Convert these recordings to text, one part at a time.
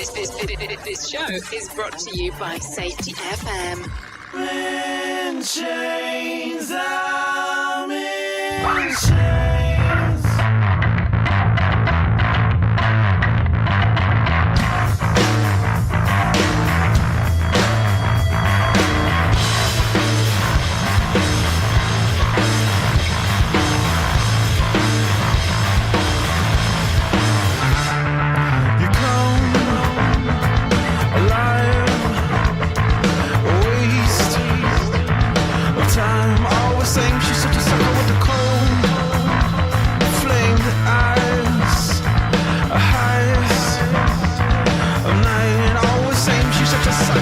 This show is brought to you by Safety FM. When chains, I'm in chains. You come alive, waste of time, always same. She's such a sucker with the cold, flamed eyes, highs of night, always same. She's such a sucker.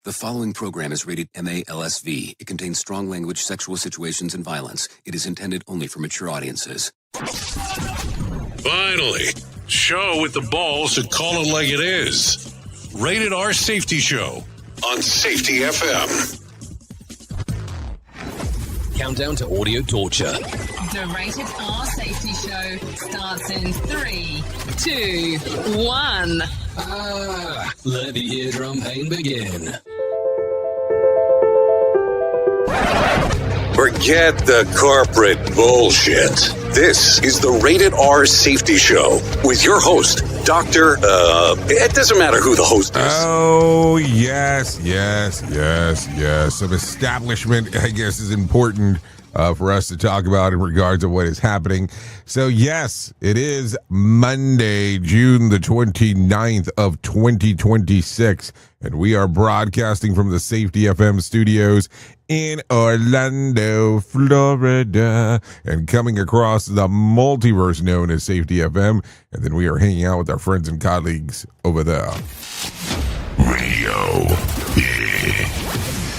The following program is rated MA-LSV. It contains strong language, sexual situations, and violence. It is intended only for mature audiences. Finally, show with the balls to call it like it is. Rated R Safety Show on Safety FM. Countdown to audio torture. The Rated R Safety Show starts in 3, 2, 1. Let the eardrum pain begin. Forget the corporate bullshit. This is the Rated R Safety Show with your host, Dr. It doesn't matter who the host is. Oh, yes. Some establishment, I guess, is important for us to talk about in regards to what is happening. So, yes, it is Monday, June the 29th of 2026, and we are broadcasting from the Safety FM studios in Orlando, Florida, and coming across the multiverse known as Safety FM, and then we are hanging out with our friends and colleagues over there. Radio Big.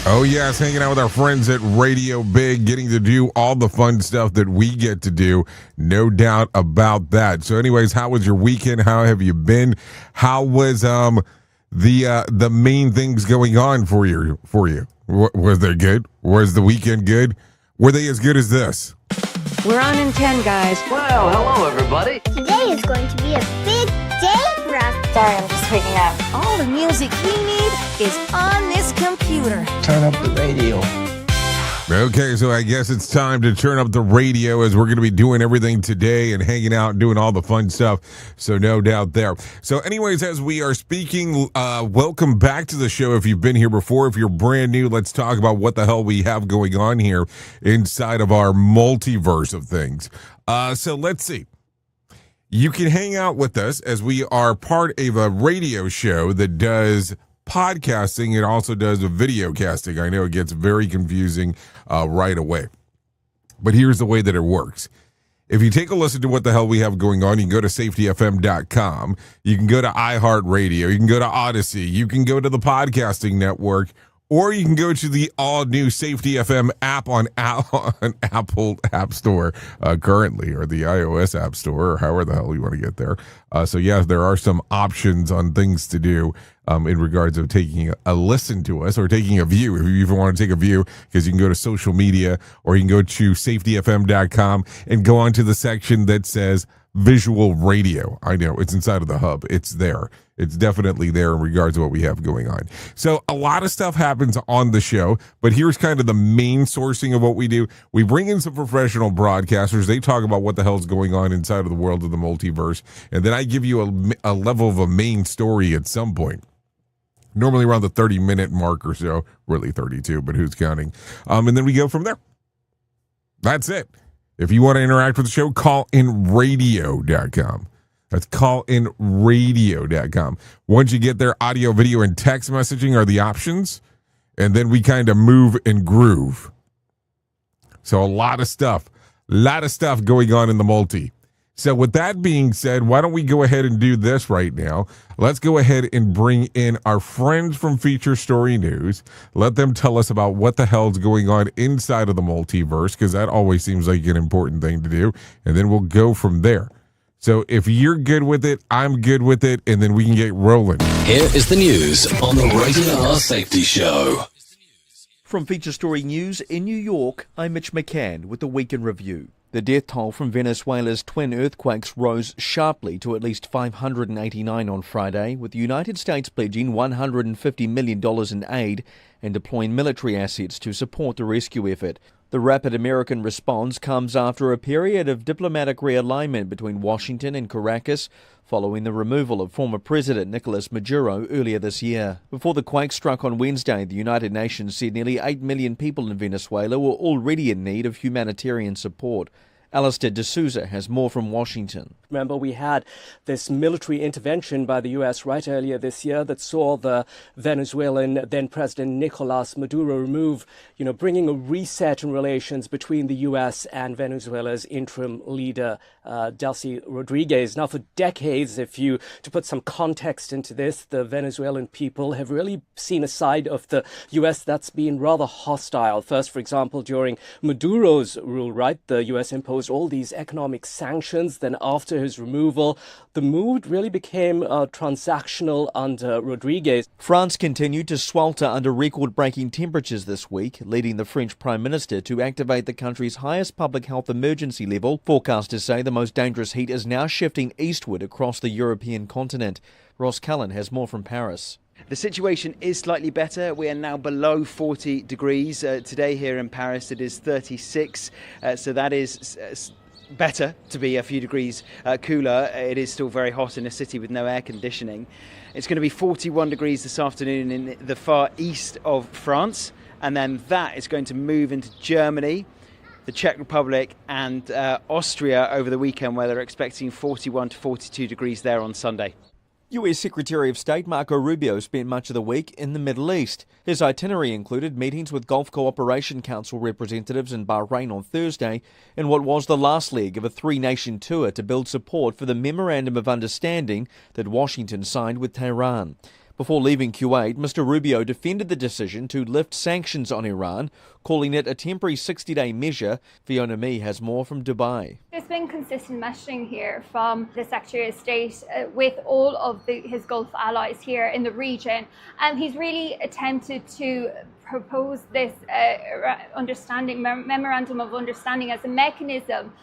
Oh, yes, hanging out with our friends at Radio Big, getting to do all the fun stuff that we get to do. No doubt about that. So anyways, how was your weekend? How have you been? How was the main things going on for you? Was they good? Was the weekend good? Were they as good as this? We're on in 10, guys. Well, hello, everybody. Today is going to be a big day for us. Sorry, I'm just waking up. All the music we need is on this computer. Turn up the radio. Okay, so I guess it's time to turn up the radio as we're going to be doing everything today and hanging out and doing all the fun stuff. So no doubt there. So anyways, as we are speaking, welcome back to the show. If you've been here before, if you're brand new, let's talk about what the hell we have going on here inside of our multiverse of things. So let's see. You can hang out with us as we are part of a radio show that does podcasting. It also does a video casting. I know it gets very confusing right away, but here's the way that it works. If you take a listen to what the hell we have going on, you can go to safetyfm.com. You can go to iHeartRadio. You can go to Odyssey. You can go to the podcasting network, or you can go to the all-new Safety FM app on Apple App Store currently, or the iOS App Store, or however the hell you want to get there. So, yeah, there are some options on things to do in regards of taking a listen to us or taking a view. If you even want to take a view, because you can go to social media, or you can go to safetyfm.com and go on to the section that says visual radio. I know, it's inside of the hub. It's there. It's definitely there in regards to what we have going on. So a lot of stuff happens on the show, but here's kind of the main sourcing of what we do. We bring in some professional broadcasters. They talk about what the hell's going on inside of the world of the multiverse, and then I give you a level of a main story at some point. Normally around the 30-minute mark or so, really 32, but who's counting? And then we go from there. That's it. If you want to interact with the show, callinradio.com. That's callinradio.com. Once you get there, audio, video, and text messaging are the options, and then we kind of move and groove. So a lot of stuff A lot of stuff going on in the multi. So with that being said, why don't we go ahead and do this right now? Let's go ahead and bring in our friends from Feature Story News. Let them tell us about what the hell's going on inside of the multiverse, because that always seems like an important thing to do. And then we'll go from there. So if you're good with it, I'm good with it, and then we can get rolling. Here is the news on the Rated R Safety Show. From Feature Story News in New York, I'm Mitch McCann with the Week in Review. The death toll from Venezuela's twin earthquakes rose sharply to at least 589 on Friday, with the United States pledging $150 million in aid and deploying military assets to support the rescue effort. The rapid American response comes after a period of diplomatic realignment between Washington and Caracas following the removal of former President Nicolas Maduro earlier this year. Before the quake struck on Wednesday, the United Nations said nearly 8 million people in Venezuela were already in need of humanitarian support. Alistair D'Souza has more from Washington. Remember, we had this military intervention by the U.S. right earlier this year that saw the Venezuelan then-President Nicolas Maduro remove, bringing a reset in relations between the U.S. and Venezuela's interim leader, Delcy Rodriguez. Now, for decades, to put some context into this, the Venezuelan people have really seen a side of the U.S. that's been rather hostile. First, for example, during Maduro's rule, right, the U.S. imposed all these economic sanctions. Then after his removal, the mood really became transactional under Rodriguez. France continued to swelter under record-breaking temperatures this week, leading the French Prime Minister to activate the country's highest public health emergency level. Forecasters say the most dangerous heat is now shifting eastward across the European continent. Ross Cullen has more from Paris. The situation is slightly better. We are now below 40 degrees. Today here in Paris it is 36, so that is better to be a few degrees cooler. It is still very hot in a city with no air conditioning. It's going to be 41 degrees this afternoon in the far east of France, and then that is going to move into Germany, the Czech Republic and Austria over the weekend, where they're expecting 41 to 42 degrees there on Sunday. U.S. Secretary of State Marco Rubio spent much of the week in the Middle East. His itinerary included meetings with Gulf Cooperation Council representatives in Bahrain on Thursday in what was the last leg of a three-nation tour to build support for the Memorandum of Understanding that Washington signed with Tehran. Before leaving Kuwait, Mr. Rubio defended the decision to lift sanctions on Iran, calling it a temporary 60-day measure. Fiona Mee has more from Dubai. There's been consistent messaging here from the Secretary of State with all of his Gulf allies here in the region. And he's really attempted to propose this memorandum of understanding as a mechanism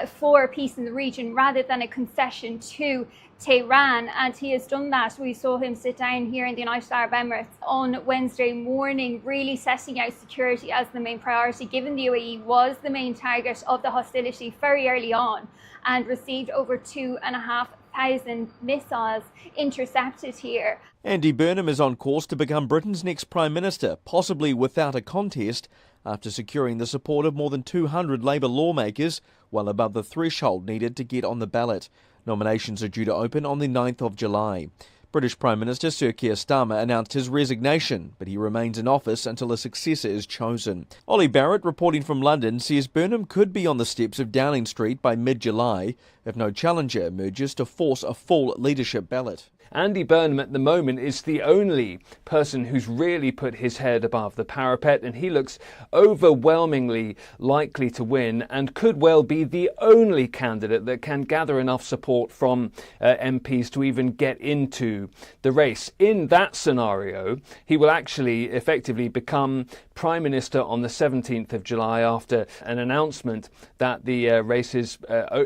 for peace in the region rather than a concession to Tehran, and he has done that. We saw him sit down here in the United Arab Emirates on Wednesday morning, really setting out security as the main priority, given the UAE was the main target of the hostility very early on and received over 2,500 missiles intercepted here. Andy Burnham is on course to become Britain's next Prime Minister, possibly without a contest, after securing the support of more than 200 Labour lawmakers, well above the threshold needed to get on the ballot. Nominations are due to open on the 9th of July. British Prime Minister Sir Keir Starmer announced his resignation, but he remains in office until a successor is chosen. Ollie Barrett, reporting from London, says Burnham could be on the steps of Downing Street by mid-July if no challenger emerges to force a full leadership ballot. Andy Burnham at the moment is the only person who's really put his head above the parapet, and he looks overwhelmingly likely to win and could well be the only candidate that can gather enough support from MPs to even get into the race. In that scenario, he will actually effectively become Prime Minister on the 17th of July after an announcement that the race is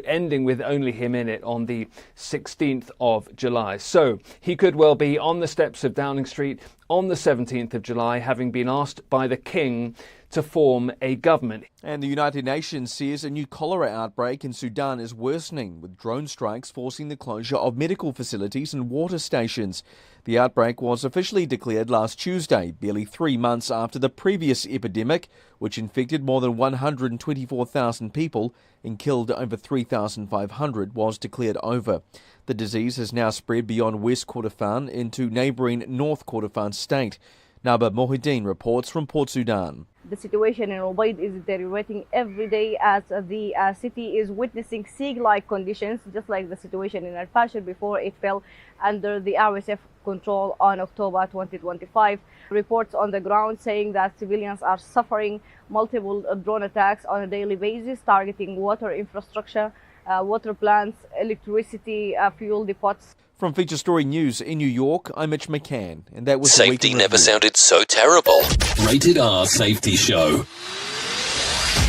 ending with only him in it on the 16th of July. So he could well be on the steps of Downing Street on the 17th of July, having been asked by the King to form a government. And the United Nations says a new cholera outbreak in Sudan is worsening, with drone strikes forcing the closure of medical facilities and water stations. The outbreak was officially declared last Tuesday, barely 3 months after the previous epidemic, which infected more than 124,000 people and killed over 3,500, was declared over. The disease has now spread beyond West Kordofan into neighbouring North Kordofan state. Naba Mohideen reports from Port Sudan. the situation in Ubaid is deteriorating every day as the city is witnessing siege-like conditions, just like the situation in Al-Fashir before it fell under the RSF control on October 2025. Reports on the ground saying that civilians are suffering multiple drone attacks on a daily basis, targeting water infrastructure, water plants, electricity, fuel depots. From Feature Story News in New York, I'm Mitch McCann, and that was Safety never sounded so terrible. Rated R Safety Show.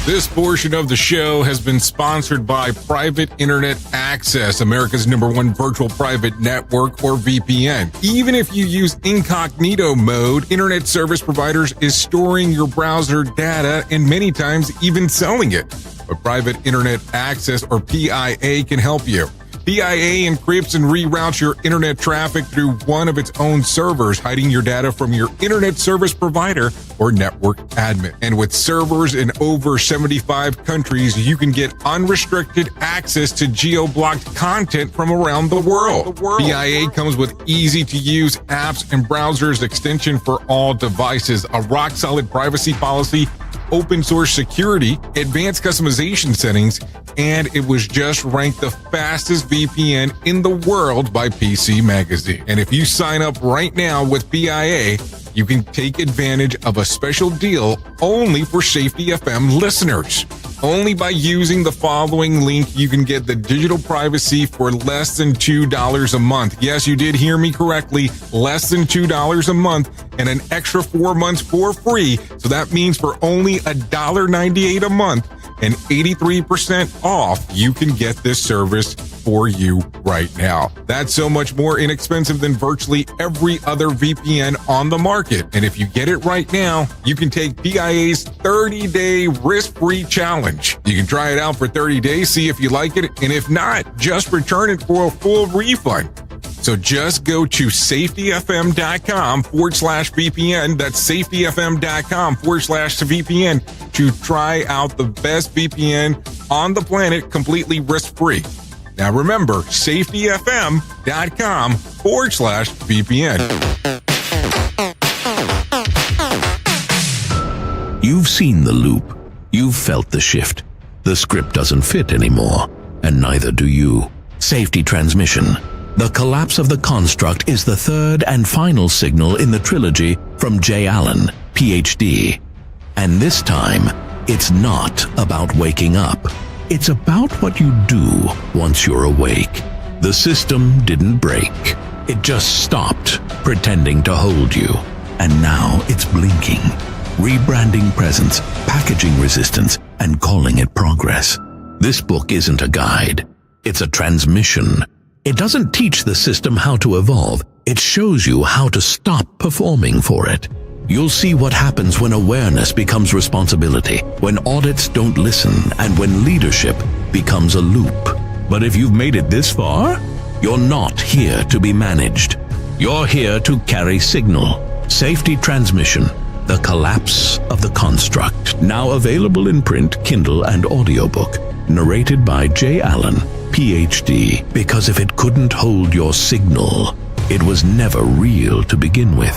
This portion of the show has been sponsored by Private Internet Access, America's #1 virtual private network, or VPN. Even if you use incognito mode, internet service providers is storing your browser data and many times even selling it. But Private Internet Access, or PIA, can help you. PIA encrypts and reroutes your internet traffic through one of its own servers, hiding your data from your internet service provider or network admin. And with servers in over 75 countries, you can get unrestricted access to geo-blocked content from around the world. PIA comes with easy-to-use apps and browsers extension for all devices, a rock-solid privacy policy, open source security, advanced customization settings, and it was just ranked the fastest VPN in the world by PC Magazine. And if you sign up right now with PIA, you can take advantage of a special deal only for Safety FM listeners. Only by using the following link, you can get the digital privacy for less than $2 a month. Yes, you did hear me correctly. Less than $2 a month and an extra 4 months for free. So that means for only $1.98 a month and 83% off, you can get this service for you right now. That's so much more inexpensive than virtually every other VPN on the market. And if you get it right now, you can take PIA's 30-day risk-free challenge. You can try it out for 30 days, see if you like it, and if not, just return it for a full refund. So just go to safetyfm.com/VPN. That's safetyfm.com/VPN to try out the best VPN on the planet completely risk-free. Now remember, safetyfm.com/VPN. You've seen the loop. You've felt the shift. The script doesn't fit anymore, and neither do you. Safety transmission. The collapse of the construct is the third and final signal in the trilogy from J. Allen, PhD. And this time, it's not about waking up. It's about what you do once you're awake. The system didn't break. It just stopped pretending to hold you. And now it's blinking, rebranding presence, packaging resistance, and calling it progress. This book isn't a guide. It's a transmission. It doesn't teach the system how to evolve. It shows you how to stop performing for it. You'll see what happens when awareness becomes responsibility, when audits don't listen, and when leadership becomes a loop. But if you've made it this far, you're not here to be managed. You're here to carry signal. Safety transmission. The collapse of the construct. Now available in print, Kindle, and audiobook. Narrated by J. Allen, PhD. Because if it couldn't hold your signal, it was never real to begin with.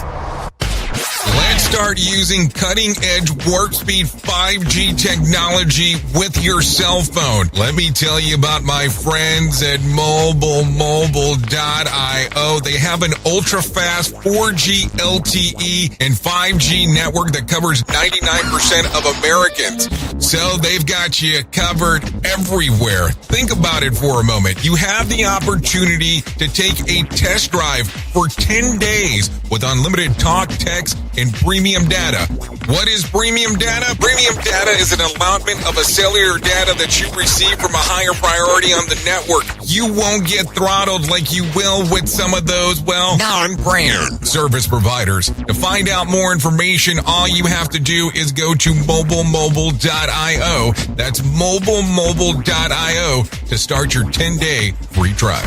Let's start using cutting-edge warp speed 5G technology with your cell phone. Let me tell you about my friends at mobilemobile.io. They have an ultra-fast 4G LTE and 5G network that covers 99% of Americans. So they've got you covered everywhere. Think about it for a moment. You have the opportunity to take a test drive for 10 days with unlimited talk, text, and premium data. What is premium data? Premium data is an allotment of a cellular data that you receive from a higher priority on the network. You won't get throttled like you will with some of those, non-brand service providers. To find out more information, all you have to do is go to mobilemobile.io. That's mobilemobile.io to start your 10-day free trial.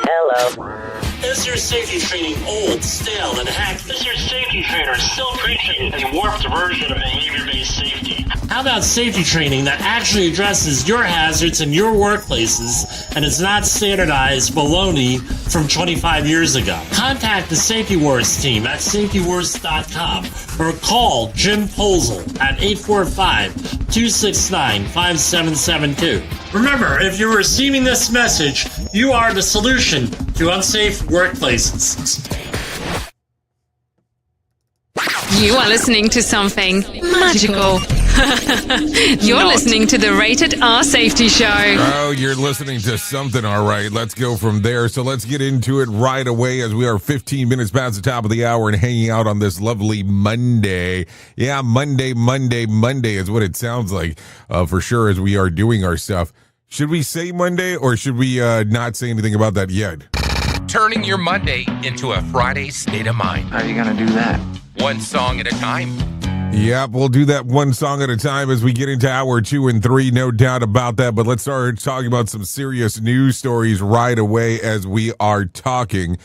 Hello. Is your your safety training old, stale, and hacked? Is your safety trainer still preaching a warped version of behavior-based safety? How about safety training that actually addresses your hazards in your workplaces and is not standardized baloney from 25 years ago? Contact the Safety Wars team at safetywars.com or call Jim Posel at 845-269-5772. Remember, if you're receiving this message, you are the solution to unsafe workplaces. You are listening to something magical. You're listening to the Rated R Safety Show. Oh, you're listening to something, all right. Let's go from there. So let's get into it right away as we are 15 minutes past the top of the hour and hanging out on this lovely Monday. Yeah, Monday is what it sounds like for sure as we are doing our stuff. Should we say Monday or should we not say anything about that yet? Turning your Monday into a Friday state of mind. How are you going to do that? One song at a time. Yep, we'll do that one song at a time as we get into hour 2 and 3, no doubt about that. But let's start talking about some serious news stories right away as we are talking.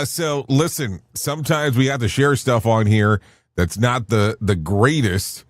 So listen, sometimes we have to share stuff on here that's not the greatest,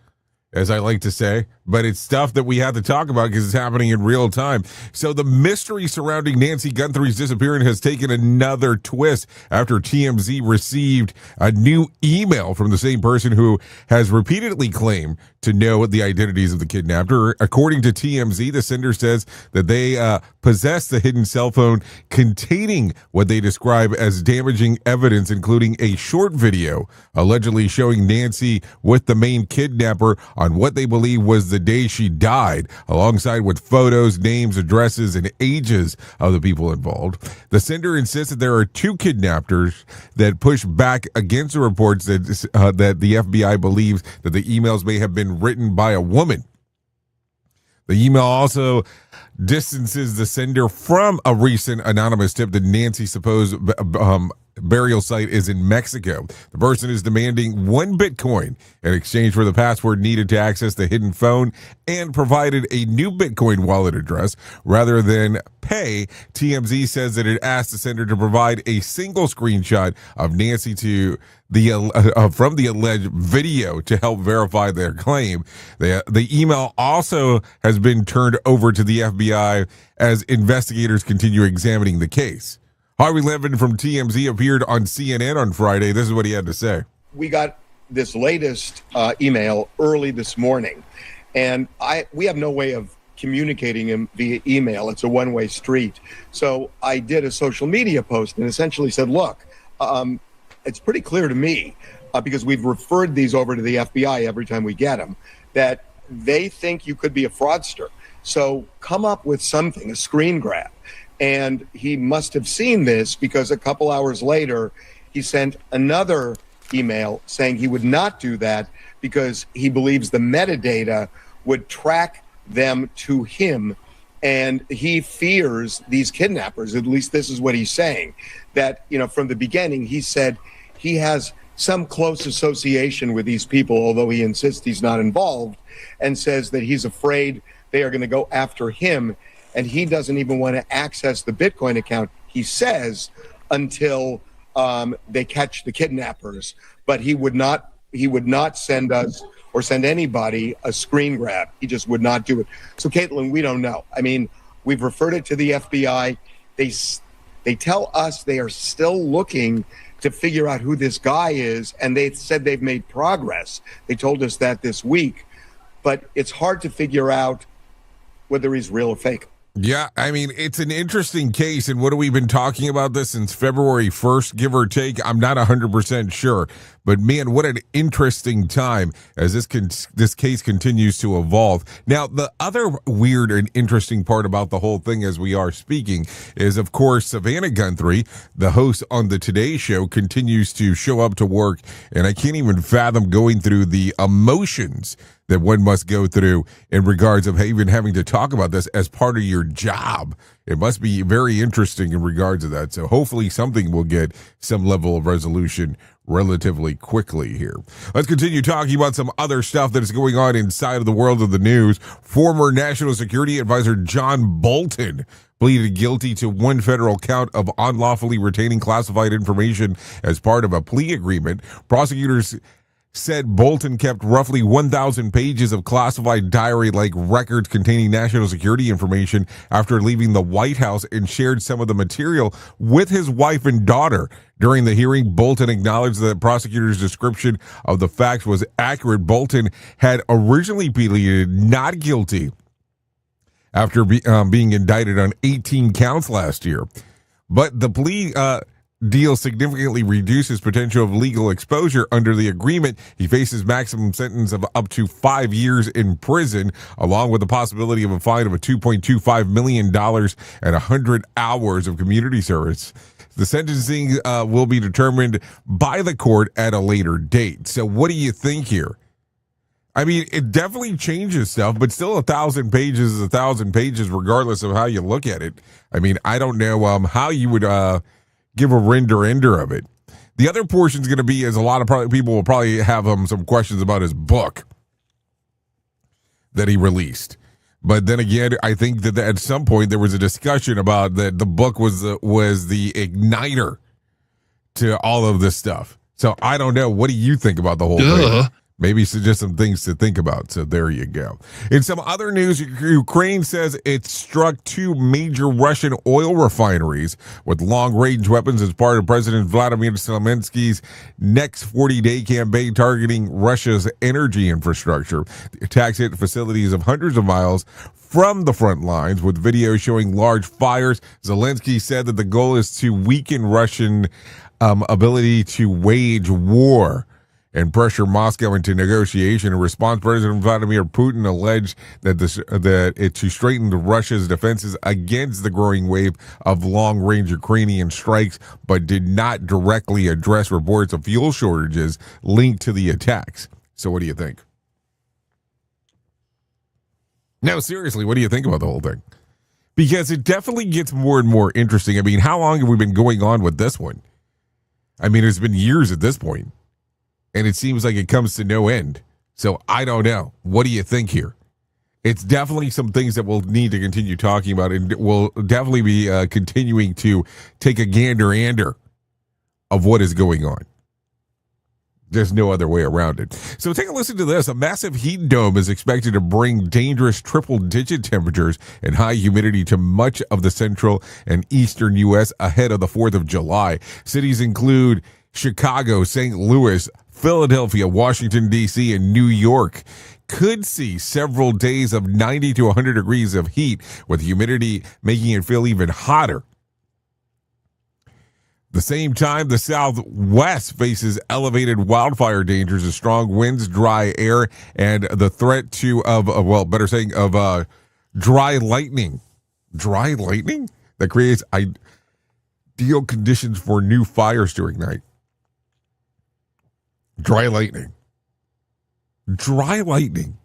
as I like to say, but it's stuff that we have to talk about because it's happening in real time. So the mystery surrounding Nancy Guthrie's disappearance has taken another twist after TMZ received a new email from the same person who has repeatedly claimed to know the identities of the kidnapper. According to TMZ, the sender says that they possess the hidden cell phone containing what they describe as damaging evidence, including a short video allegedly showing Nancy with the main kidnapper on what they believe was the day she died, alongside with photos, names, addresses, and ages of the people involved. The sender insists that there are 2 kidnappers that push back against the reports that the FBI believes that the emails may have been written by a woman. The email also distances the sender from a recent anonymous tip that Nancy's supposed burial site is in Mexico. The person is demanding 1 Bitcoin in exchange for the password needed to access the hidden phone and provided a new Bitcoin wallet address rather than pay. TMZ says that it asked the sender to provide a single screenshot of Nancy to from the alleged video to help verify their claim. The email also has been turned over to the FBI as investigators continue examining the case. Harvey Levin from TMZ appeared on CNN on Friday. This is what he had to say. We got this latest email early this morning, and we have no way of communicating him via email. It's a one-way street. So I did a social media post and essentially said, look, it's pretty clear to me, because we've referred these over to the FBI every time we get them, that they think you could be a fraudster. So come up with something, a screen grab. And he must have seen this because a couple hours later, he sent another email saying he would not do that because he believes the metadata would track them to him. And he fears these kidnappers, at least this is what he's saying, that, from the beginning, he said he has some close association with these people, although he insists he's not involved, and says that he's afraid they are going to go after him. And he doesn't even want to access the Bitcoin account, he says, until they catch the kidnappers. But he would not send us or send anybody a screen grab. He just would not do it. So, Caitlin, we don't know. I mean, we've referred it to the FBI. They tell us they are still looking to figure out who this guy is, and they said they've made progress. They told us that this week. But it's hard to figure out whether he's real or fake. Yeah, I mean, it's an interesting case, and what have we been talking about this since February 1st, give or take? I'm not 100% sure, but man, what an interesting time as this case continues to evolve. Now, the other weird and interesting part about the whole thing as we are speaking is, of course, Savannah Guthrie, the host on the Today Show, continues to show up to work, and I can't even fathom going through the emotions that one must go through in regards of even having to talk about this as part of your job. It must be very interesting in regards to that. So hopefully something will get some level of resolution relatively quickly here. Let's continue talking about some other stuff that is going on inside of the world of the news. Former National Security Advisor John Bolton pleaded guilty to one federal count of unlawfully retaining classified information as part of a plea agreement. Prosecutors said Bolton kept roughly 1,000 pages of classified diary-like records containing national security information after leaving the White House and shared some of the material with his wife and daughter. During the hearing, Bolton acknowledged that the prosecutor's description of the facts was accurate. Bolton had originally pleaded not guilty after being indicted on 18 counts last year. But the plea deal significantly reduces potential of legal exposure. Under the agreement, he faces maximum sentence of up to 5 years in prison, along with the possibility of a fine of $2.25 million and 100 hours of community service. The sentencing will be determined by the court at a later date. So what do you think here? I mean, it definitely changes stuff, but still 1,000 pages is 1,000 pages regardless of how you look at it. I mean, I don't know how you would give a render of it. The other portion is going to be, as a lot of people will probably have some questions about his book that he released. But then again, I think that at some point there was a discussion about that the book was the igniter to all of this stuff. So I don't know. What do you think about the whole thing? Maybe just some things to think about. So there you go. In some other news, Ukraine says it struck 2 major Russian oil refineries with long-range weapons as part of President Vladimir Zelensky's next 40-day campaign targeting Russia's energy infrastructure. The attacks hit facilities of hundreds of miles from the front lines, with videos showing large fires. Zelensky said that the goal is to weaken Russian ability to wage war and pressure Moscow into negotiation. In response, President Vladimir Putin alleged that to strengthen Russia's defenses against the growing wave of long-range Ukrainian strikes, but did not directly address reports of fuel shortages linked to the attacks. So what do you think? No, seriously, what do you think about the whole thing? Because it definitely gets more and more interesting. I mean, how long have we been going on with this one? I mean, it's been years at this point. And it seems like it comes to no end. So I don't know. What do you think here? It's definitely some things that we'll need to continue talking about, and we'll definitely be continuing to take a gander of what is going on. There's no other way around it. So take a listen to this. A massive heat dome is expected to bring dangerous triple-digit temperatures and high humidity to much of the central and eastern U.S. ahead of the 4th of July. Cities include Chicago, St. Louis, Philadelphia, Washington, D.C., and New York could see several days of 90 to 100 degrees of heat, with humidity making it feel even hotter. The same time, the Southwest faces elevated wildfire dangers as strong winds, dry air, and the threat of dry lightning. Dry lightning? That creates ideal conditions for new fires during night. Dry lightning. Dry lightning.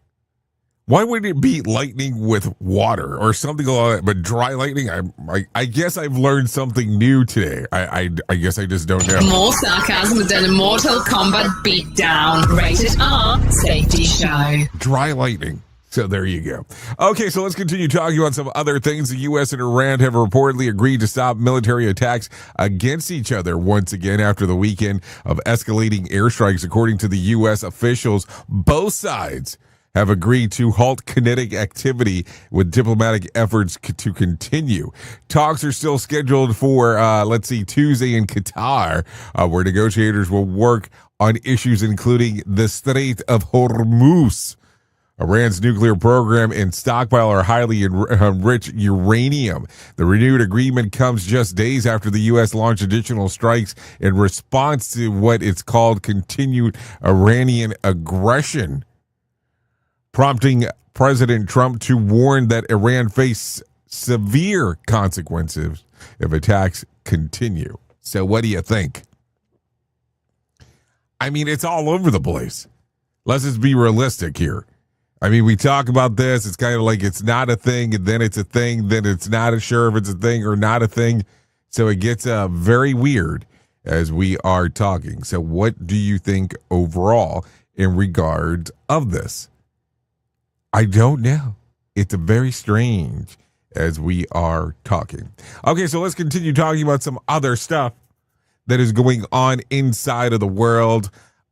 Why wouldn't it be lightning with water or something like that? But dry lightning, I guess I've learned something new today. I guess I just don't know. More sarcasm than a Mortal Kombat beatdown. Rated R Safety Show. Dry lightning. So there you go. Okay, so let's continue talking about some other things. The U.S. and Iran have reportedly agreed to stop military attacks against each other once again after the weekend of escalating airstrikes. According to the U.S. officials, both sides have agreed to halt kinetic activity with diplomatic efforts to continue. Talks are still scheduled for, Tuesday in Qatar, where negotiators will work on issues including the Strait of Hormuz, Iran's nuclear program, and stockpile are highly enriched uranium. The renewed agreement comes just days after the U.S. launched additional strikes in response to what it's called continued Iranian aggression, prompting President Trump to warn that Iran faces severe consequences if attacks continue. So what do you think? I mean, it's all over the place. Let's just be realistic here. I mean, we talk about this. It's kind of like it's not a thing, and then it's a thing. Then it's not sure if it's a thing or not a thing. So it gets very weird as we are talking. So what do you think overall in regards of this? I don't know. It's very strange as we are talking. Okay, so let's continue talking about some other stuff that is going on inside of the world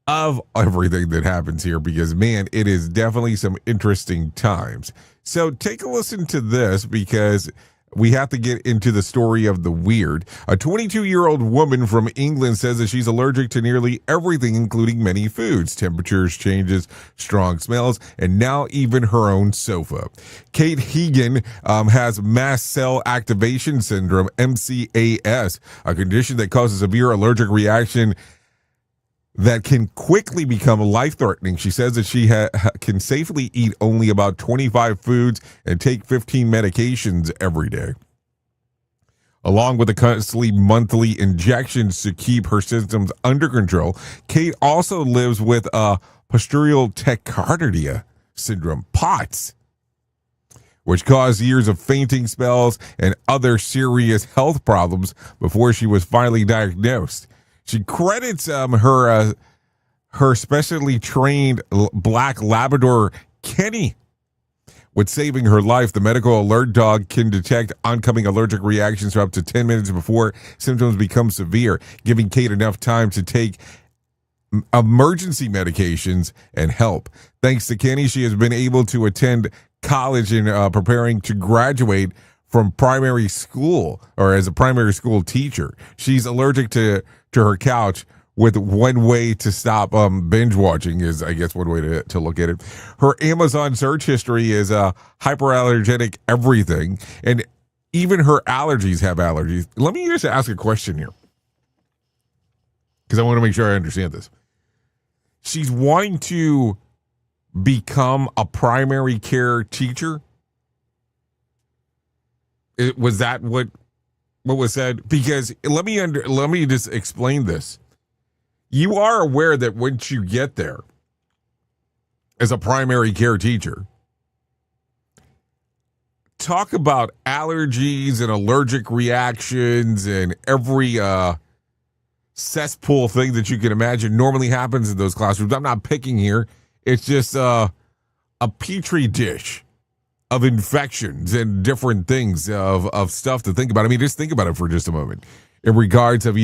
of everything that happens here, because man, it is definitely some interesting times. So take a listen to this, because we have to get into the story of the weird. A 22-year-old woman from England says that she's allergic to nearly everything, including many foods, temperatures, changes, strong smells, and now even her own sofa. Kate Hegan has mast cell activation syndrome, MCAS, a condition that causes severe allergic reaction that can quickly become life-threatening. She says that she can safely eat only about 25 foods and take 15 medications every day, along with the constantly monthly injections to keep her symptoms under control. Kate also lives with postural tachycardia syndrome, POTS, which caused years of fainting spells and other serious health problems before she was finally diagnosed. She credits her specially trained black Labrador, Kenny, with saving her life. The medical alert dog can detect oncoming allergic reactions for up to 10 minutes before symptoms become severe, giving Kate enough time to take emergency medications and help. Thanks to Kenny, she has been able to attend college and preparing to graduate from primary school, or as a primary school teacher. She's allergic to her couch, with one way to stop binge watching is, I guess, one way to look at it. Her Amazon search history is hyperallergenic everything, and even her allergies have allergies. Let me just ask a question here, because I want to make sure I understand this. She's wanting to become a primary care teacher. Was that what was said? Because let me just explain this. You are aware that once you get there as a primary care teacher, talk about allergies and allergic reactions and every cesspool thing that you can imagine normally happens in those classrooms. I'm not picking here. It's just a petri dish of infections and different things of stuff to think about. I mean, just think about it for just a moment in regards of,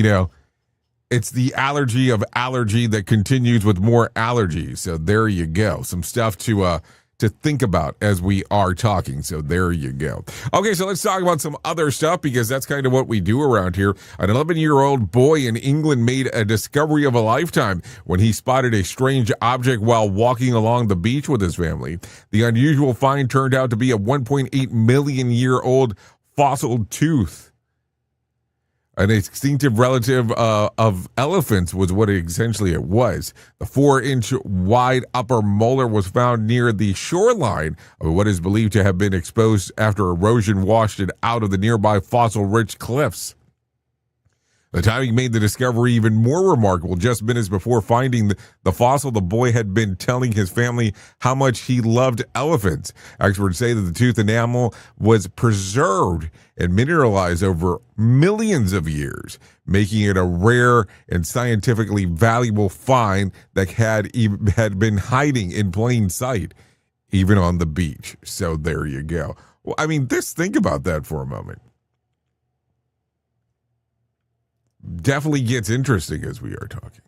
it's the allergy of allergy that continues with more allergies. So there you go. Some stuff to think about as we are talking. So there you go. Okay, so let's talk about some other stuff, because that's kind of what we do around here. An 11-year-old boy in England made a discovery of a lifetime when he spotted a strange object while walking along the beach with his family. The unusual find turned out to be a 1.8 million year old fossil tooth. An extinctive relative of elephants was what essentially it was. The 4-inch wide upper molar was found near the shoreline of what is believed to have been exposed after erosion washed it out of the nearby fossil-rich cliffs. The timing made the discovery even more remarkable. Just minutes before finding the fossil, the boy had been telling his family how much he loved elephants. Experts say that the tooth enamel was preserved and mineralized over millions of years, making it a rare and scientifically valuable find that had been hiding in plain sight, even on the beach. So there you go. Well, I mean, just think about that for a moment. Definitely gets interesting as we are talking.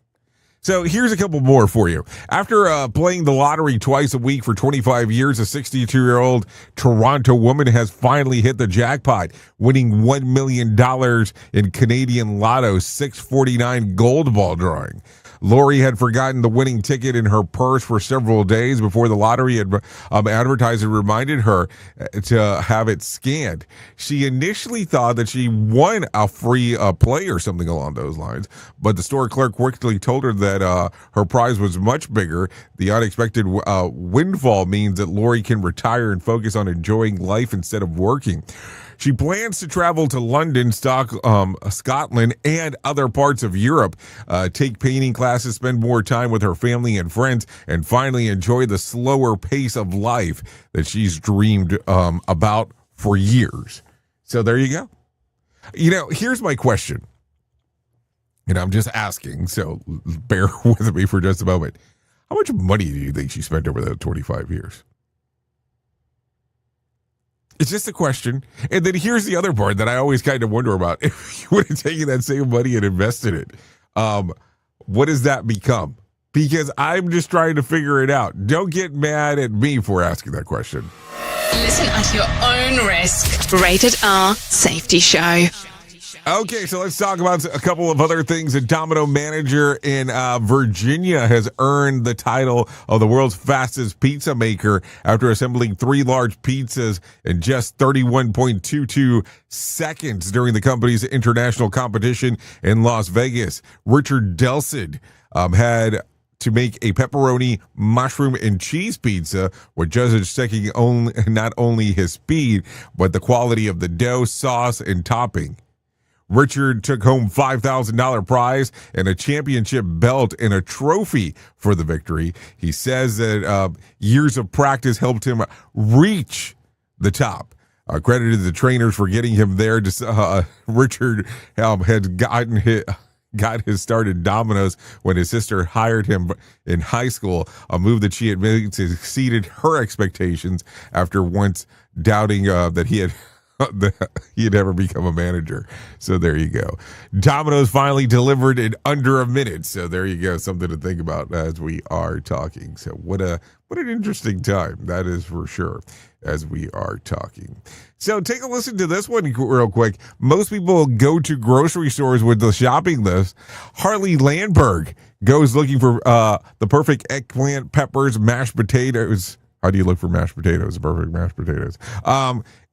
So here's a couple more for you. After playing the lottery twice a week for 25 years, a 62-year-old Toronto woman has finally hit the jackpot, winning $1 million in Canadian Lotto's 649 gold ball drawing. Lori had forgotten the winning ticket in her purse for several days before the lottery advertiser reminded her to have it scanned. She initially thought that she won a free play or something along those lines, but the store clerk quickly told her that her prize was much bigger. The unexpected windfall means that Lori can retire and focus on enjoying life instead of working. She plans to travel to London, Scotland, and other parts of Europe, take painting classes, spend more time with her family and friends, and finally enjoy the slower pace of life that she's dreamed about for years. So there you go. Here's my question. And I'm just asking, so bear with me for just a moment. How much money do you think she spent over those 25 years? It's just a question. And then here's the other part that I always kind of wonder about. If you would have taken that same money and invested it, what does that become? Because I'm just trying to figure it out. Don't get mad at me for asking that question. Listen at your own risk. Rated R Safety Show. Okay, so let's talk about a couple of other things. A Domino manager in Virginia has earned the title of the world's fastest pizza maker after assembling 3 large pizzas in just 31.22 seconds during the company's international competition in Las Vegas. Richard Delsid had to make a pepperoni, mushroom, and cheese pizza, with judges checking not only his speed, but the quality of the dough, sauce, and topping. Richard took home $5,000 prize and a championship belt and a trophy for the victory. He says that years of practice helped him reach the top. Credited the trainers for getting him there. Richard had got his start at Domino's when his sister hired him in high school, a move that she admitted exceeded her expectations after once doubting that he had ever become a manager. So there you go. Domino's finally delivered in under a minute. So there you go. Something to think about as we are talking. So what an interesting time. That is for sure, as we are talking. So take a listen to this one real quick. Most people go to grocery stores with the shopping list. Harley Landberg goes looking for the perfect eggplant, peppers, mashed potatoes. How do you look for mashed potatoes? Perfect mashed potatoes.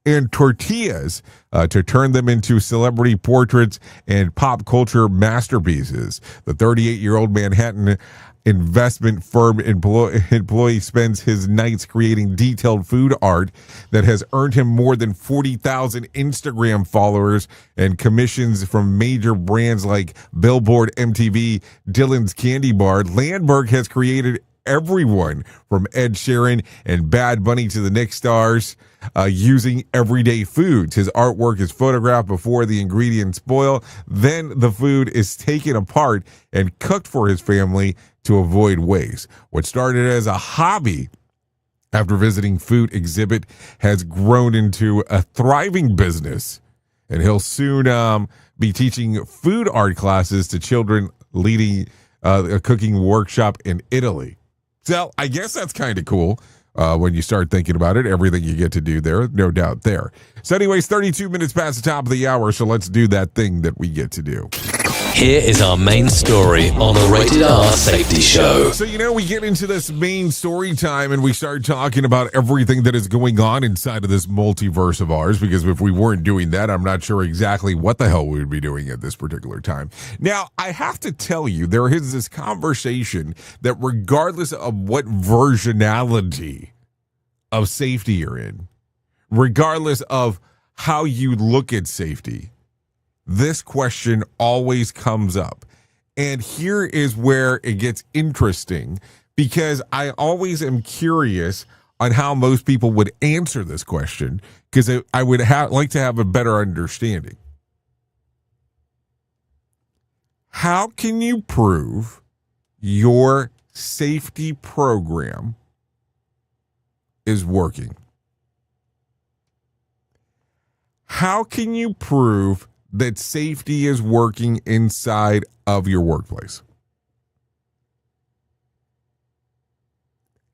And tortillas to turn them into celebrity portraits and pop culture masterpieces. The 38-year-old Manhattan investment firm employee spends his nights creating detailed food art that has earned him more than 40,000 Instagram followers and commissions from major brands like Billboard, MTV, Dylan's Candy Bar. Landberg has created everyone from Ed Sheeran and Bad Bunny to the Nick stars using everyday foods. His artwork is photographed before the ingredients spoil. Then the food is taken apart and cooked for his family to avoid waste. What started as a hobby after visiting food exhibit has grown into a thriving business, and he'll soon be teaching food art classes to children, leading a cooking workshop in Italy. So I guess that's kind of cool when you start thinking about it, everything you get to do there, no doubt there. So anyways, 32 minutes past the top of the hour, so let's do that thing that we get to do. Here is our main story on the Rated R Safety Show. So, we get into this main story time and we start talking about everything that is going on inside of this multiverse of ours, because if we weren't doing that, I'm not sure exactly what the hell we would be doing at this particular time. Now, I have to tell you, there is this conversation that regardless of what versionality of safety you're in, regardless of how you look at safety, this question always comes up. And here is where it gets interesting, because I always am curious on how most people would answer this question, because I would like to have a better understanding. How can you prove your safety program is working? How can you prove that safety is working inside of your workplace?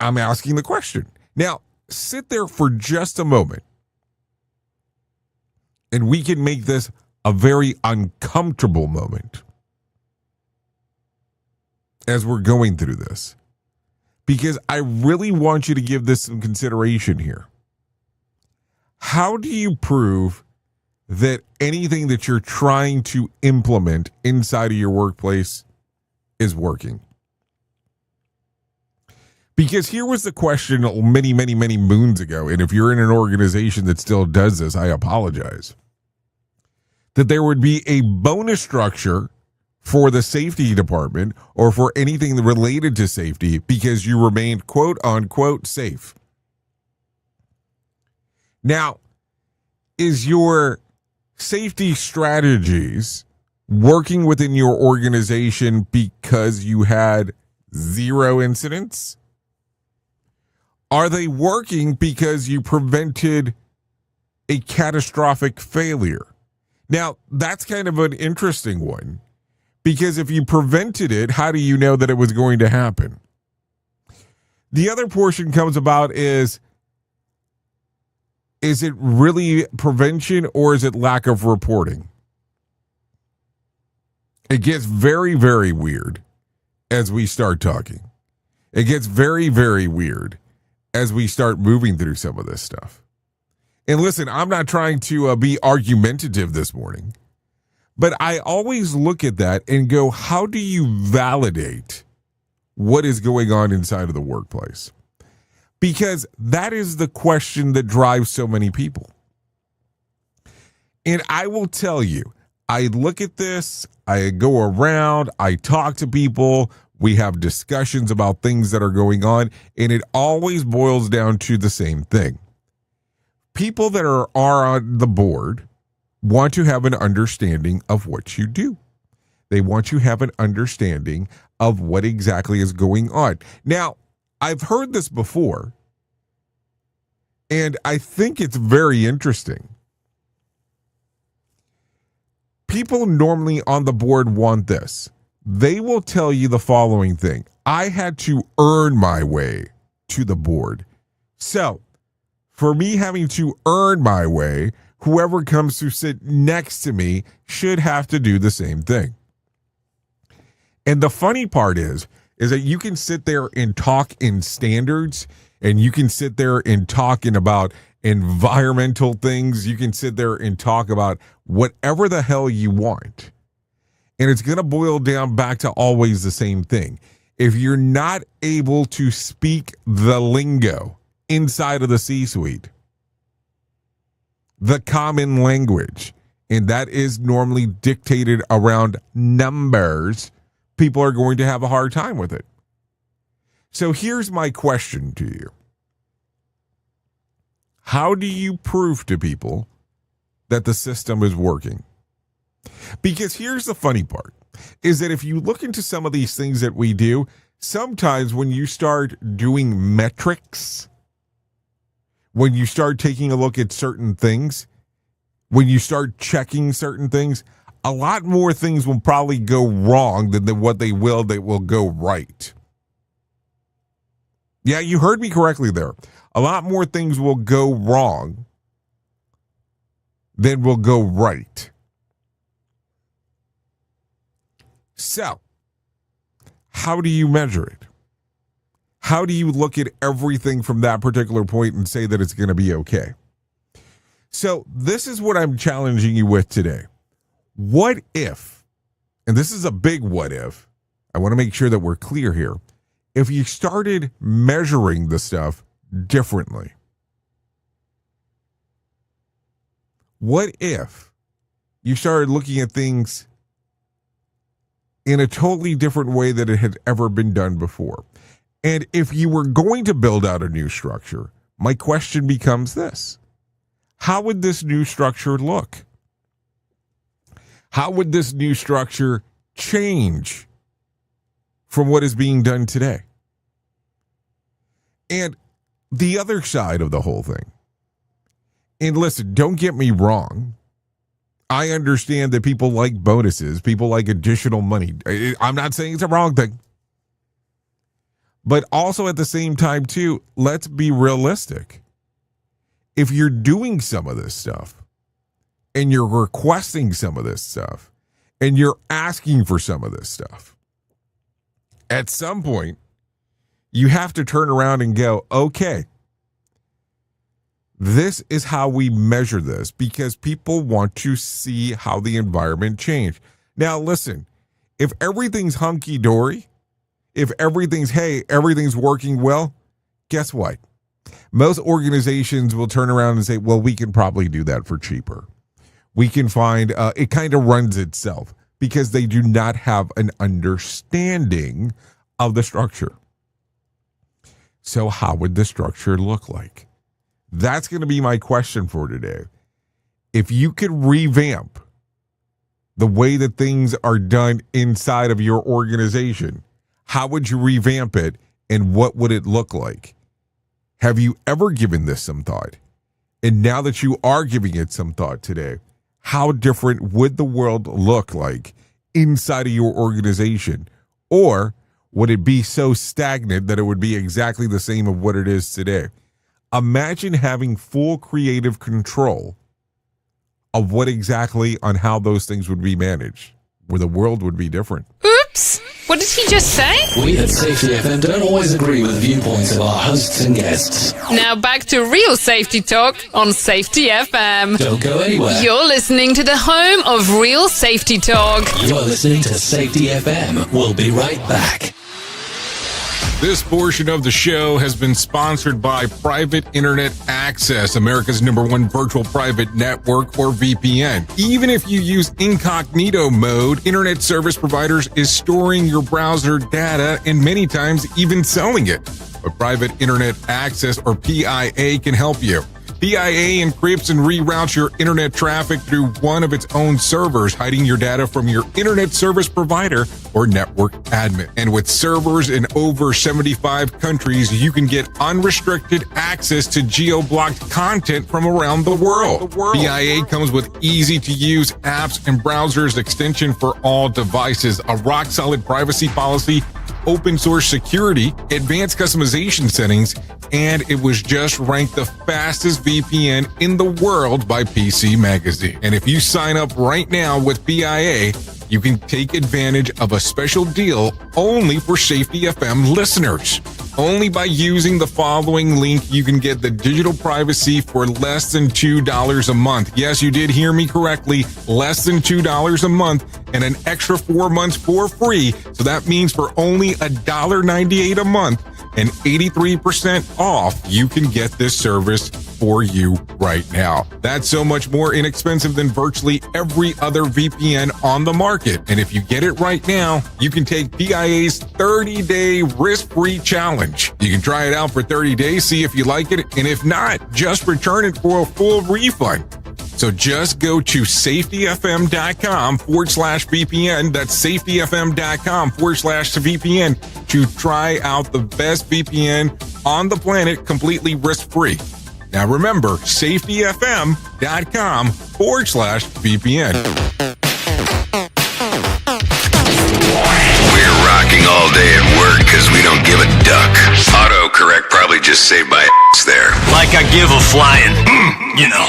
I'm asking the question. Now, sit there for just a moment, and we can make this a very uncomfortable moment as we're going through this, because I really want you to give this some consideration here. How do you prove that anything that you're trying to implement inside of your workplace is working? Because here was the question many, many, many moons ago, and if you're in an organization that still does this, I apologize, that there would be a bonus structure for the safety department or for anything related to safety because you remained quote unquote safe. Now, is your safety strategies working within your organization because you had 0 incidents? Are they working because you prevented a catastrophic failure? Now, that's kind of an interesting one. Because if you prevented it, how do you know that it was going to happen? The other portion comes about is it really prevention or is it lack of reporting? It gets very, very weird as we start talking. It gets very, very weird as we start moving through some of this stuff. And listen, I'm not trying to be argumentative this morning. But I always look at that and go, how do you validate what is going on inside of the workplace? Because that is the question that drives so many people. And I will tell you, I look at this, I go around, I talk to people, we have discussions about things that are going on, and it always boils down to the same thing. People that are on the board want to have an understanding of what you do. They want you to have an understanding of what exactly is going on. Now, I've heard this before, and I think it's very interesting. People normally on the board want this. They will tell you the following thing. I had to earn my way to the board. So, for me having to earn my way, whoever comes to sit next to me should have to do the same thing. And the funny part is that you can sit there and talk in standards, and you can sit there and talking about environmental things. You can sit there and talk about whatever the hell you want. And it's going to boil down back to always the same thing. If you're not able to speak the lingo inside of the C-suite, the common language, and that is normally dictated around numbers, people are going to have a hard time with it. So here's my question to you. How do you prove to people that the system is working? Because here's the funny part, is that if you look into some of these things that we do, sometimes when you start doing metrics, when you start taking a look at certain things, when you start checking certain things, a lot more things will probably go wrong than what they will go right. Yeah, you heard me correctly there. A lot more things will go wrong than will go right. So, how do you measure it? How do you look at everything from that particular point and say that it's going to be okay? So this is what I'm challenging you with today. What if, and this is a big what if, I want to make sure that we're clear here, if you started measuring the stuff differently? What if you started looking at things in a totally different way that it had ever been done before? And if you were going to build out a new structure, my question becomes this. How would this new structure look? How would this new structure change from what is being done today? And the other side of the whole thing, and listen, don't get me wrong, I understand that people like bonuses, people like additional money. I'm not saying it's a wrong thing. But also at the same time, too, let's be realistic. If you're doing some of this stuff and you're requesting some of this stuff and you're asking for some of this stuff, at some point, you have to turn around and go, okay, this is how we measure this because people want to see how the environment changed. Now, listen, if everything's hunky-dory, if everything's working well, guess what? Most organizations will turn around and say, well, we can probably do that for cheaper. We can find, it kind of runs itself because they do not have an understanding of the structure. So how would the structure look like? That's going to be my question for today. If you could revamp the way that things are done inside of your organization, how would you revamp it and what would it look like? Have you ever given this some thought? And now that you are giving it some thought today, how different would the world look like inside of your organization? Or would it be so stagnant that it would be exactly the same of what it is today? Imagine having full creative control of what exactly on how those things would be managed, where the world would be different. Oops! What did he just say? We at Safety FM don't always agree with the viewpoints of our hosts and guests. Now back to real safety talk on Safety FM. Don't go anywhere. You're listening to the home of real safety talk. You're listening to Safety FM. We'll be right back. This portion of the show has been sponsored by Private Internet Access, America's #1 virtual private network, or VPN. Even if you use incognito mode, internet service providers is storing your browser data and many times even selling it. But Private Internet Access, or PIA, can help you. PIA encrypts and reroutes your internet traffic through one of its own servers, hiding your data from your internet service provider or network admin. And with servers in over 75 countries, you can get unrestricted access to geo-blocked content from around the world. PIA comes with easy-to-use apps and browsers extension for all devices, a rock-solid privacy policy, open source security, advanced customization settings, and it was just ranked the fastest VPN in the world by PC Magazine. And if you sign up right now with PIA, you can take advantage of a special deal only for Safety FM listeners. Only by using the following link, you can get the digital privacy for less than $2 a month. Yes, you did hear me correctly. Less than $2 a month and an extra 4 months for free. So that means for only $1.98 a month and 83% off, you can get this service for you right now. That's so much more inexpensive than virtually every other VPN on the market. And if you get it right now, you can take PIA's 30-day risk-free challenge. You can try it out for 30 days, see if you like it, and if not, just return it for a full refund. So just go to safetyfm.com/VPN. That's safetyfm.com/VPN to try out the best VPN on the planet completely risk-free. Now remember, safetyfm.com/VPN. We're rocking all day at work because we don't give a duck. Autocorrect probably just saved my ass there. Like I give a flying, you know.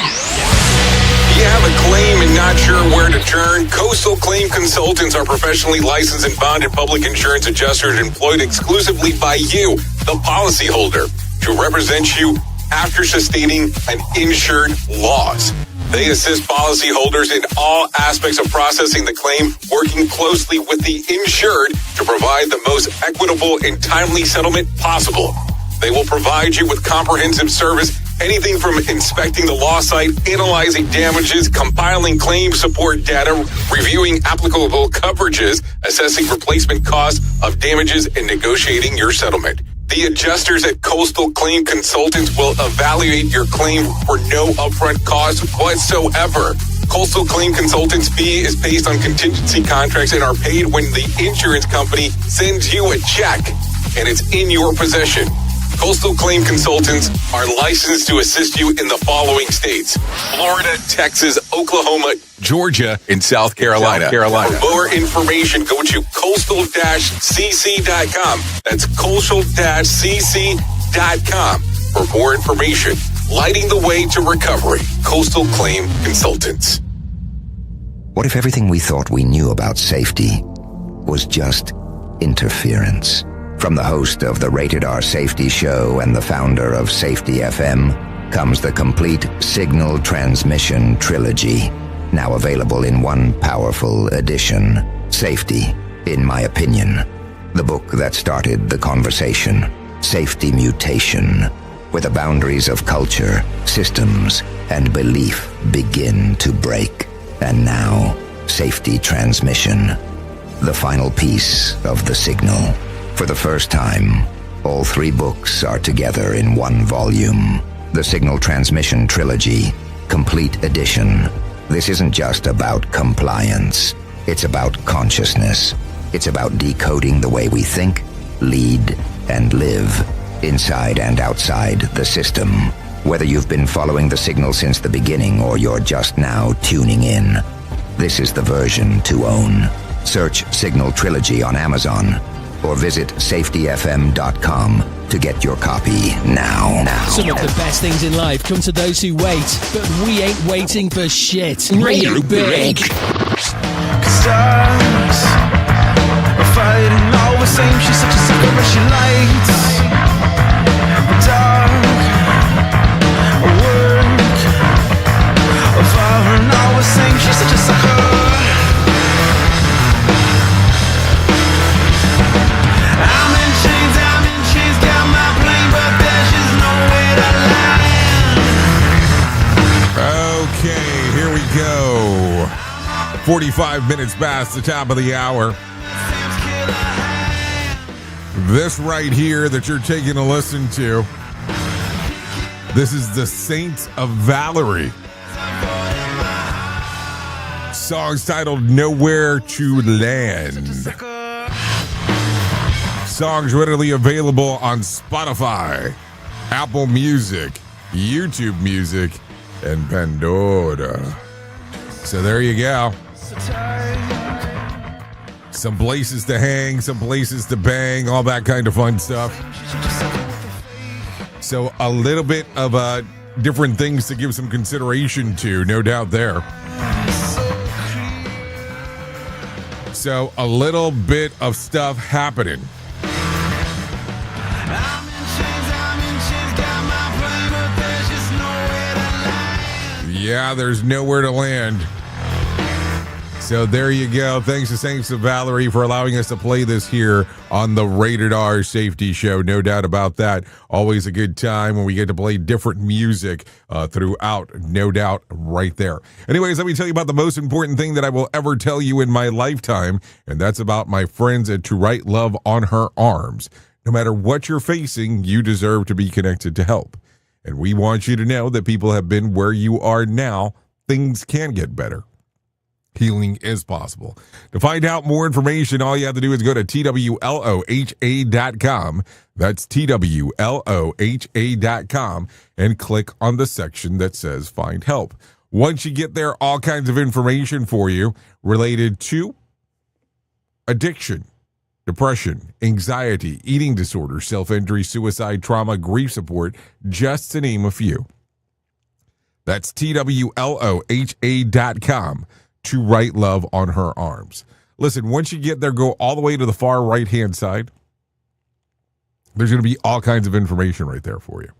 You have a claim and not sure where to turn? Coastal Claim Consultants are professionally licensed and bonded public insurance adjusters employed exclusively by you, the policyholder, to represent you after sustaining an insured loss. They assist policyholders in all aspects of processing the claim, working closely with the insured to provide the most equitable and timely settlement possible. They will provide you with comprehensive service, anything from inspecting the loss site, analyzing damages, compiling claim support data, reviewing applicable coverages, assessing replacement costs of damages, and negotiating your settlement. The adjusters at Coastal Claim Consultants will evaluate your claim for no upfront cost whatsoever. Coastal Claim Consultants' fee is based on contingency contracts and are paid when the insurance company sends you a check and it's in your possession. Coastal Claim Consultants are licensed to assist you in the following states: Florida, Texas, Oklahoma, Georgia, and South Carolina. For more information, go to coastal-cc.com. That's coastal-cc.com. For more information, lighting the way to recovery. Coastal Claim Consultants. What if everything we thought we knew about safety was just interference? From the host of the Rated R Safety Show and the founder of Safety FM comes the complete signal transmission trilogy, now available in one powerful edition. Safety, in my opinion, The book that started the conversation. Safety Mutation, where the boundaries of culture, systems, and belief begin to break. And now, Safety Transmission, the final piece of the signal. For the first time, all 3 books are together in one volume. The Signal Transmission Trilogy, Complete Edition. This isn't just about compliance. It's about consciousness. It's about decoding the way we think, lead, and live, inside and outside the system. Whether you've been following the signal since the beginning or you're just now tuning in, this is the version to own. Search Signal Trilogy on Amazon or visit safetyfm.com to get your copy now. Some of the best things in life come to those who wait, but we ain't waiting for shit. Radio Big. Stars are fighting all the same. She's such a sucker, but she lights the dark. Work of her and all the same. She's such a sucker. I'm in chains, got my plane, but there's just nowhere to land. Okay, here we go. 45 minutes past the top of the hour. This right here that you're taking a listen to, this is the Saints of Valerie. Song's titled Nowhere to Land. Songs readily available on Spotify, Apple Music, YouTube Music, and Pandora. So there you go. Some places to hang, some places to bang, all that kind of fun stuff. So a little bit of different things to give some consideration to, no doubt there. So a little bit of stuff happening. Yeah, there's nowhere to land. So there you go. Thanks to Saints of Valerie for allowing us to play this here on the Rated R Safety Show. No doubt about that. Always a good time when we get to play different music throughout. No doubt right there. Anyways, let me tell you about the most important thing that I will ever tell you in my lifetime, and that's about my friends at To Write Love on Her Arms. No matter what you're facing, you deserve to be connected to help. And we want you to know that people have been where you are now. Things can get better. Healing is possible. To find out more information, all you have to do is go to TWLOHA.com. That's TWLOHA.com and click on the section that says Find Help. Once you get there, all kinds of information for you related to addiction, depression, anxiety, eating disorder, self-injury, suicide, trauma, grief support, just to name a few. That's TWLOHA.com. To Write Love on Her Arms. Listen, once you get there, go all the way to the far right-hand side. There's going to be all kinds of information right there for you.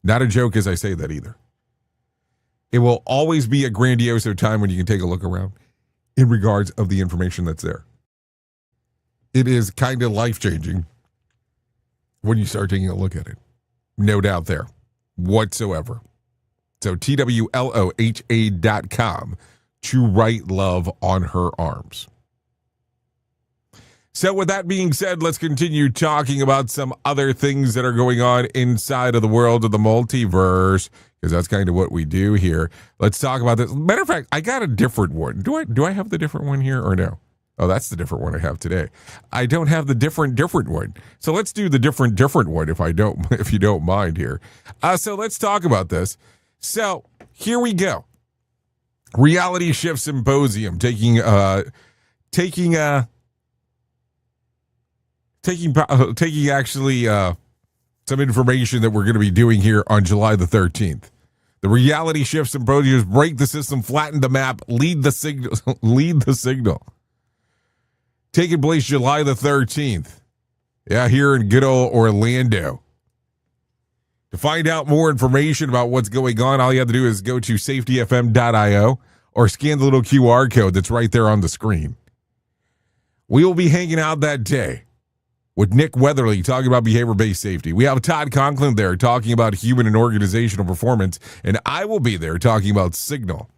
Not a joke as I say that either. It will always be a grandiose time when you can take a look around in regards of the information that's there. It is kind of life-changing when you start taking a look at it. No doubt there whatsoever. So TWLOHA.com. To Write Love on Her Arms. So with that being said, let's continue talking about some other things that are going on inside of the world of the multiverse, because that's kind of what we do here. Let's talk about this. Matter of fact, I got a different one. Do I have the different one here or no? Oh, that's the different one I have today. I don't have the different one. So let's do the different one if you don't mind here. So let's talk about this. So here we go. Reality Shift Symposium taking actually some information that we're going to be doing here on July the 13th. The Reality Shift Symposium break the system, flatten the map, lead the signal. Taking place July the 13th. Yeah, here in good old Orlando. To find out more information about what's going on, all you have to do is go to safetyfm.io or scan the little QR code that's right there on the screen. We will be hanging out that day. with Nick Weatherly talking about behavior-based safety. We have Todd Conklin there talking about human and organizational performance, and I will be there talking about signal.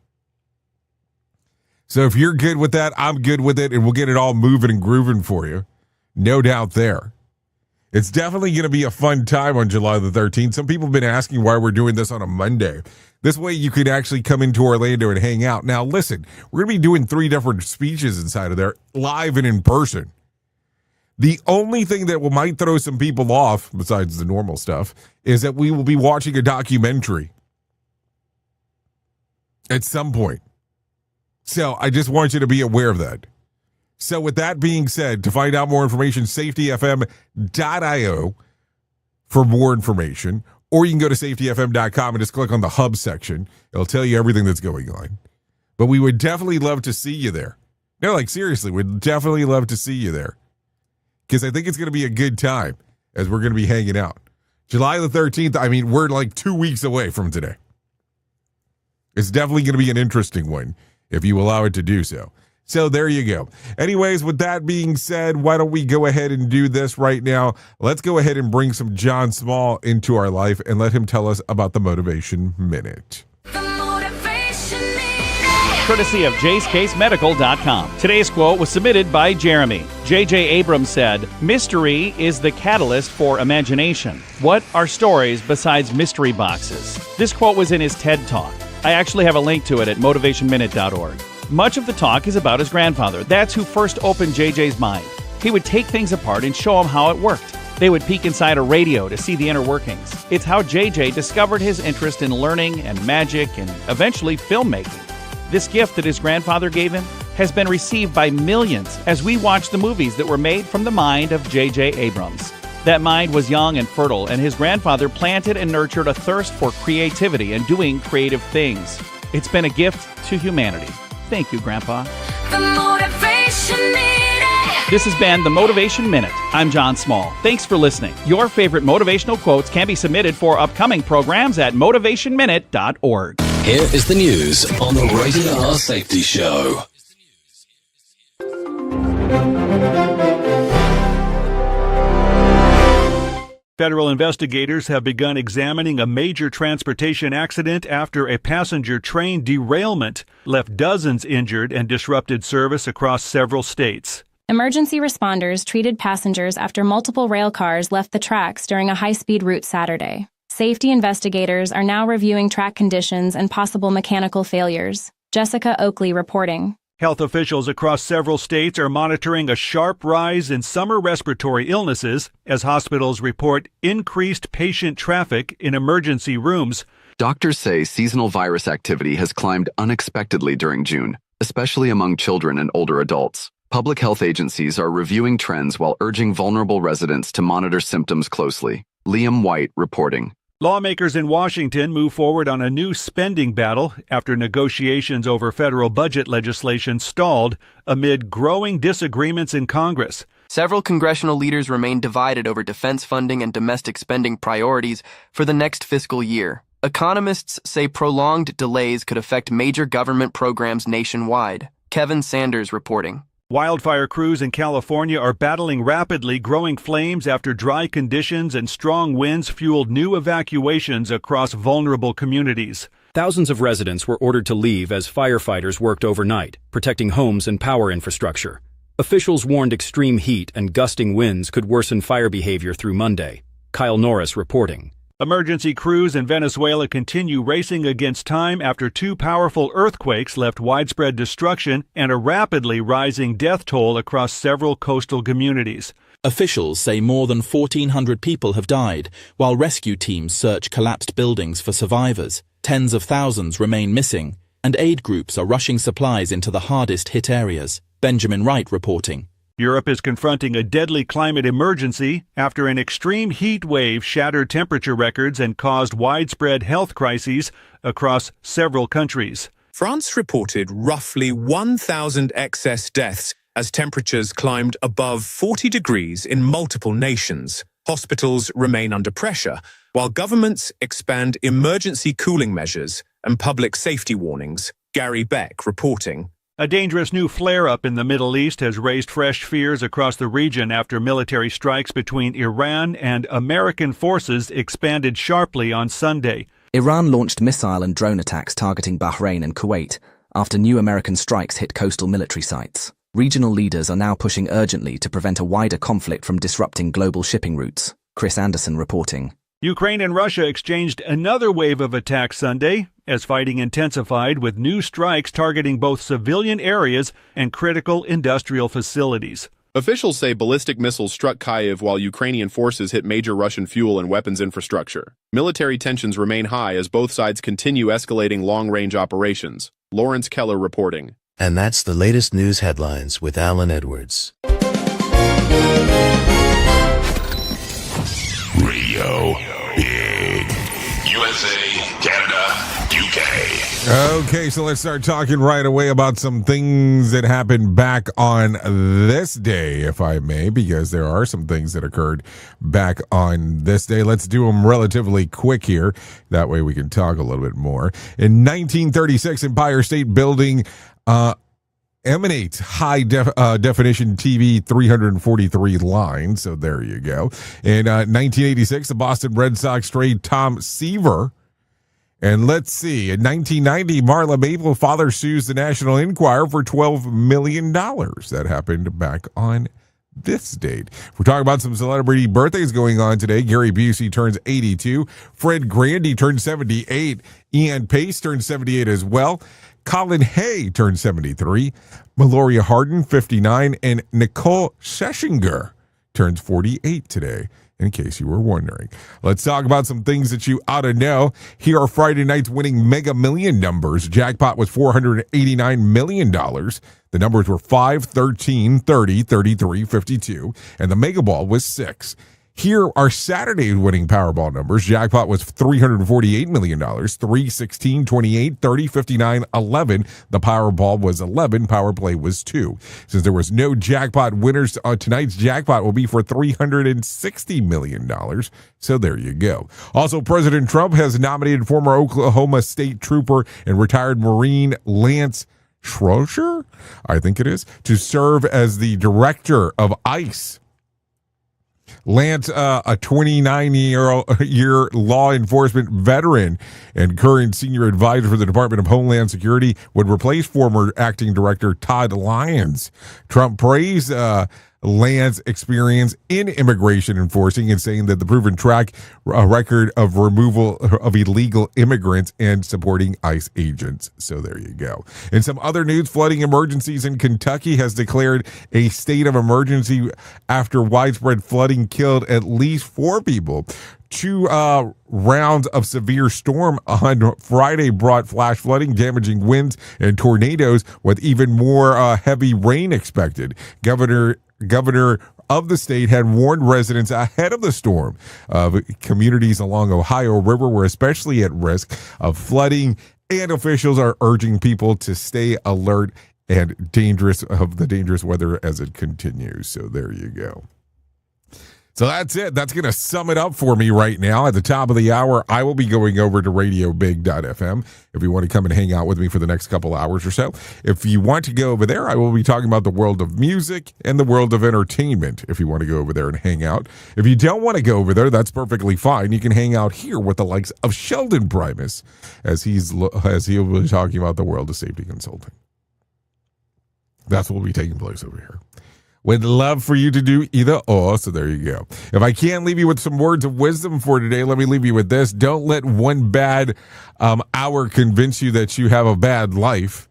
So if you're good with that, I'm good with it, and we'll get it all moving and grooving for you. No doubt there. It's definitely going to be a fun time on July the 13th. Some people have been asking why we're doing this on a Monday. This way you could actually come into Orlando and hang out. Now, listen, we're going to be doing 3 different speeches inside of there, live and in person. The only thing that might throw some people off, besides the normal stuff, is that we will be watching a documentary at some point. So I just want you to be aware of that. So with that being said, to find out more information, safetyfm.io for more information, or you can go to safetyfm.com and just click on the hub section. It'll tell you everything that's going on. But we would definitely love to see you there. No, like seriously, we'd definitely love to see you there. Because I think it's going to be a good time as we're going to be hanging out. July the 13th, I mean, we're like 2 weeks away from today. It's definitely going to be an interesting one if you allow it to do so. So there you go. Anyways, with that being said, why don't we go ahead and do this right now? Let's go ahead and bring some John Small into our life and let him tell us about the Motivation Minute. Courtesy of JaceCaseMedical.com. Today's quote was submitted by Jeremy. J.J. Abrams said, "Mystery is the catalyst for imagination. What are stories besides mystery boxes?" This quote was in his TED Talk. I actually have a link to it at motivationminute.org. Much of the talk is about his grandfather. That's who first opened JJ's mind. He would take things apart and show him how it worked. They would peek inside a radio to see the inner workings. It's how JJ discovered his interest in learning and magic and eventually filmmaking. This gift that his grandfather gave him has been received by millions as we watch the movies that were made from the mind of J.J. Abrams. That mind was young and fertile, and his grandfather planted and nurtured a thirst for creativity and doing creative things. It's been a gift to humanity. Thank you, Grandpa. The Motivation Minute. This has been the Motivation Minute. I'm John Small. Thanks for listening. Your favorite motivational quotes can be submitted for upcoming programs at motivationminute.org. Here is the news on the Rated R Safety Show. Federal investigators have begun examining a major transportation accident after a passenger train derailment left dozens injured and disrupted service across several states. Emergency responders treated passengers after multiple rail cars left the tracks during a high-speed route Saturday. Safety investigators are now reviewing track conditions and possible mechanical failures. Jessica Oakley reporting. Health officials across several states are monitoring a sharp rise in summer respiratory illnesses as hospitals report increased patient traffic in emergency rooms. Doctors say seasonal virus activity has climbed unexpectedly during June, especially among children and older adults. Public health agencies are reviewing trends while urging vulnerable residents to monitor symptoms closely. Liam White reporting. Lawmakers in Washington move forward on a new spending battle after negotiations over federal budget legislation stalled amid growing disagreements in Congress. Several congressional leaders remain divided over defense funding and domestic spending priorities for the next fiscal year. Economists say prolonged delays could affect major government programs nationwide. Kevin Sanders reporting. Wildfire crews in California are battling rapidly growing flames after dry conditions and strong winds fueled new evacuations across vulnerable communities. Thousands of residents were ordered to leave as firefighters worked overnight, protecting homes and power infrastructure. Officials warned extreme heat and gusting winds could worsen fire behavior through Monday. Kyle Norris reporting. Emergency crews in Venezuela continue racing against time after 2 powerful earthquakes left widespread destruction and a rapidly rising death toll across several coastal communities. Officials say more than 1,400 people have died, while rescue teams search collapsed buildings for survivors. Tens of thousands remain missing, and aid groups are rushing supplies into the hardest hit areas. Benjamin Wright reporting. Europe is confronting a deadly climate emergency after an extreme heat wave shattered temperature records and caused widespread health crises across several countries. France reported roughly 1,000 excess deaths as temperatures climbed above 40 degrees in multiple nations. Hospitals remain under pressure, while governments expand emergency cooling measures and public safety warnings. Gary Beck reporting. A dangerous new flare-up in the Middle East has raised fresh fears across the region after military strikes between Iran and American forces expanded sharply on Sunday. Iran launched missile and drone attacks targeting Bahrain and Kuwait after new American strikes hit coastal military sites. Regional leaders are now pushing urgently to prevent a wider conflict from disrupting global shipping routes. Chris Anderson reporting. Ukraine and Russia exchanged another wave of attacks Sunday as fighting intensified with new strikes targeting both civilian areas and critical industrial facilities. Officials say ballistic missiles struck Kyiv while Ukrainian forces hit major Russian fuel and weapons infrastructure. Military tensions remain high as both sides continue escalating long-range operations. Lawrence Keller reporting. And that's the latest news headlines with Alan Edwards. Radio Big. USA, Canada, UK. Okay, so let's start talking right away about some things that happened back on this day, if I may, because there are some things that occurred back on this day. Let's do them relatively quick here. That way we can talk a little bit more. In 1936, Empire State Building emanates high-definition TV 343 line, so there you go. In 1986, the Boston Red Sox trade Tom Seaver. And let's see, in 1990, Marla Maples' father sues the National Enquirer for $12 million. That happened back on this date. We're talking about some celebrity birthdays going on today. Gary Busey turns 82. Fred Grandy turns 78. Ian Pace turns 78 as well. Colin Hay turned 73. Meloria Hardin, 59. And Nicole Scherzinger turns 48 today, in case you were wondering. Let's talk about some things that you ought to know. Here are Friday night's winning Mega Million numbers. Jackpot was $489 million. The numbers were 5, 13, 30, 33, 52, and the Mega Ball was 6. Here are Saturday's winning Powerball numbers. Jackpot was $348 million, 3, 16, 28, 30, 59, 11. The Powerball was 11. Power Play was 2. Since there was no jackpot winners, tonight's jackpot will be for $360 million. So there you go. Also, President Trump has nominated former Oklahoma State Trooper and retired Marine Lance Schroeder, I think it is, to serve as the director of ICE. Lance, a 29-year law enforcement veteran and current senior advisor for the Department of Homeland Security, would replace former acting director Todd Lyons. Trump praised Lance's experience in immigration enforcing and saying that the proven track record of removal of illegal immigrants and supporting ICE agents. So there you go. In some other news, flooding emergencies in Kentucky has declared a state of emergency after widespread flooding killed at least 4 people. 2 rounds of severe storm on Friday brought flash flooding, damaging winds, and tornadoes with even more heavy rain expected. Governor of the state had warned residents ahead of the storm. Communities along Ohio River were especially at risk of flooding, and officials are urging people to stay alert and dangerous weather as it continues. So there you go. So that's it. That's going to sum it up for me right now. At the top of the hour, I will be going over to radiobig.fm if you want to come and hang out with me for the next couple hours or so. If you want to go over there, I will be talking about the world of music and the world of entertainment if you want to go over there and hang out. If you don't want to go over there, that's perfectly fine. You can hang out here with the likes of Sheldon Primus as he'll be talking about the world of safety consulting. That's what will be taking place over here. Would love for you to do either or, so there you go. If I can't leave you with some words of wisdom for today, let me leave you with this. Don't let one bad hour convince you that you have a bad life.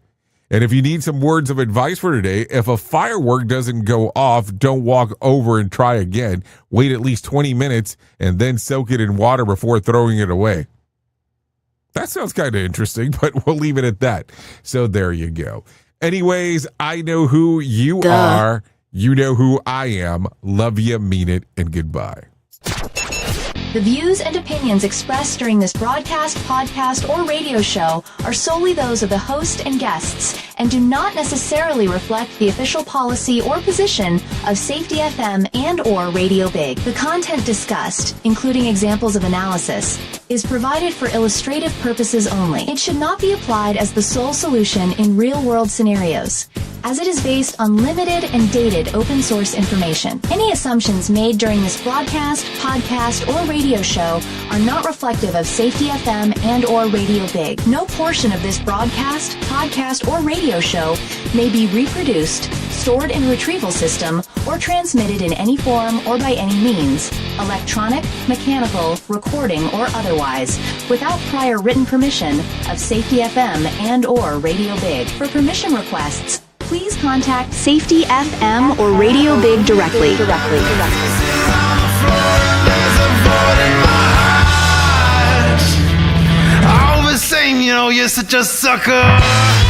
And if you need some words of advice for today, if a firework doesn't go off, don't walk over and try again. Wait at least 20 minutes and then soak it in water before throwing it away. That sounds kind of interesting, but we'll leave it at that. So there you go. Anyways, I know who you are. You know who I am. Love you, mean it, and goodbye. The views and opinions expressed during this broadcast, podcast, or radio show are solely those of the host and guests and do not necessarily reflect the official policy or position of Safety FM and or Radio Big. The content discussed, including examples of analysis, is provided for illustrative purposes only. It should not be applied as the sole solution in real-world scenarios, as it is based on limited and dated open source information. Any assumptions made during this broadcast, podcast, or radio show are not reflective of Safety FM and or Radio Big. No portion of this broadcast, podcast, or radio show may be reproduced, stored in a retrieval system, or transmitted in any form or by any means, electronic, mechanical, recording, or otherwise, without prior written permission of Safety FM and or Radio Big. For permission requests, please contact Safety FM or Radio Big directly. All the same, you're such a sucker.